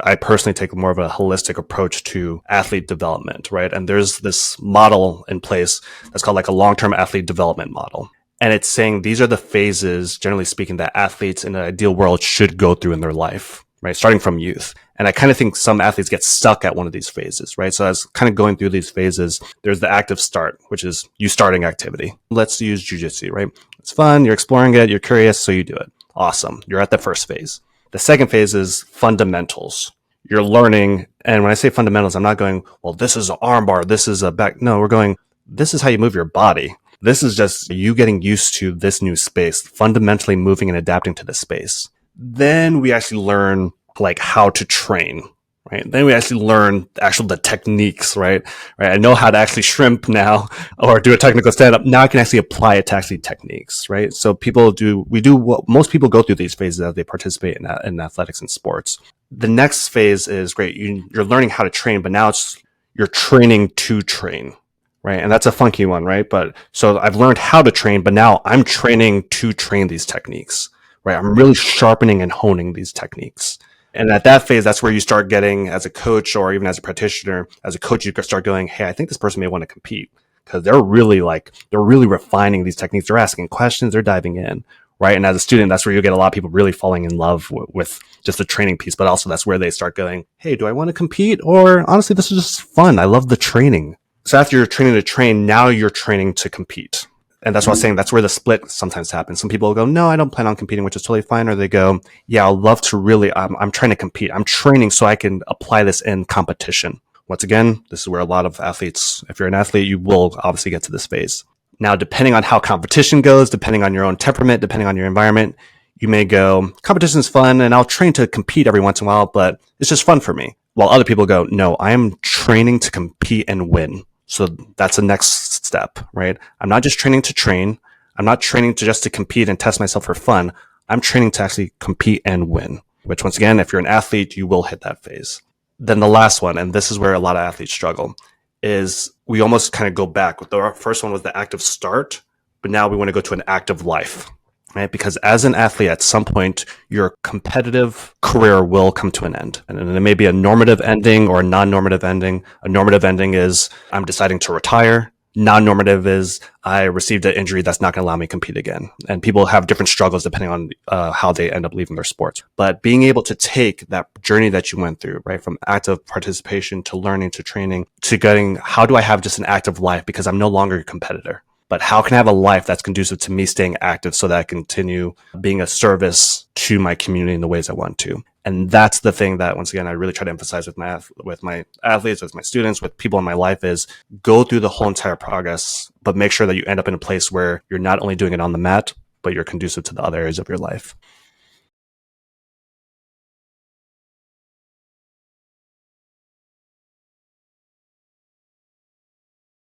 I personally take more of a holistic approach to athlete development, right? And there's this model in place that's called like a long-term athlete development model. And it's saying these are the phases, generally speaking, that athletes in an ideal world should go through in their life, right? Starting from youth. And I kind of think some athletes get stuck at one of these phases, right? So as kind of going through these phases, there's the active start, which is you starting activity. Let's use jujitsu, right? It's fun. You're exploring it. You're curious. So you do it. Awesome. You're at the first phase. The second phase is fundamentals. You're learning. And when I say fundamentals, I'm not going, well, this is an arm bar. This is a back. No, we're going, this is how you move your body. This is just you getting used to this new space, fundamentally moving and adapting to the space. Then we actually learn like how to train, right? Then we actually learn the techniques, right? I know how to actually shrimp now or do a technical stand up. Now I can actually apply it to actually techniques, right? So we do what most people go through these phases as they participate in athletics and sports. The next phase is great. You're learning how to train, but now you're training to train. Right. And that's a funky one, right? But so I've learned how to train, but now I'm training to train these techniques, right? I'm really sharpening and honing these techniques. And at that phase, that's where you start getting, as a coach or even as a practitioner, as a coach, you can start going, hey, I think this person may want to compete because they're really refining these techniques. They're asking questions, they're diving in, right? And as a student, that's where you get a lot of people really falling in love with just the training piece, but also that's where they start going, hey, do I want to compete? Or honestly, this is just fun. I love the training. So after you're training to train, now you're training to compete. And that's what I was saying. That's where the split sometimes happens. Some people go, no, I don't plan on competing, which is totally fine. Or they go, yeah, I'll love to really, I'm trying to compete. I'm training so I can apply this in competition. Once again, this is where a lot of athletes, if you're an athlete, you will obviously get to this phase. Now, depending on how competition goes, depending on your own temperament, depending on your environment, you may go, competition is fun and I'll train to compete every once in a while, but it's just fun for me. While other people go, no, I am training to compete and win. So that's the next step, right? I'm not just training to train. I'm not training just to compete and test myself for fun. I'm training to actually compete and win, which once again, if you're an athlete, you will hit that phase. Then the last one, and this is where a lot of athletes struggle, is we almost kind of go back. The first one was the active start, but now we want to go to an active life. Right? Because as an athlete, at some point, your competitive career will come to an end. And it may be a normative ending or a non-normative ending. A normative ending is I'm deciding to retire. Non-normative is I received an injury that's not going to allow me to compete again. And people have different struggles depending on how they end up leaving their sports. But being able to take that journey that you went through, right, from active participation to learning to training to getting, how do I have just an active life because I'm no longer a competitor? But how can I have a life that's conducive to me staying active so that I continue being a service to my community in the ways I want to? And that's the thing that, once again, I really try to emphasize with my athletes, with my students, with people in my life is go through the whole entire progress, but make sure that you end up in a place where you're not only doing it on the mat, but you're conducive to the other areas of your life.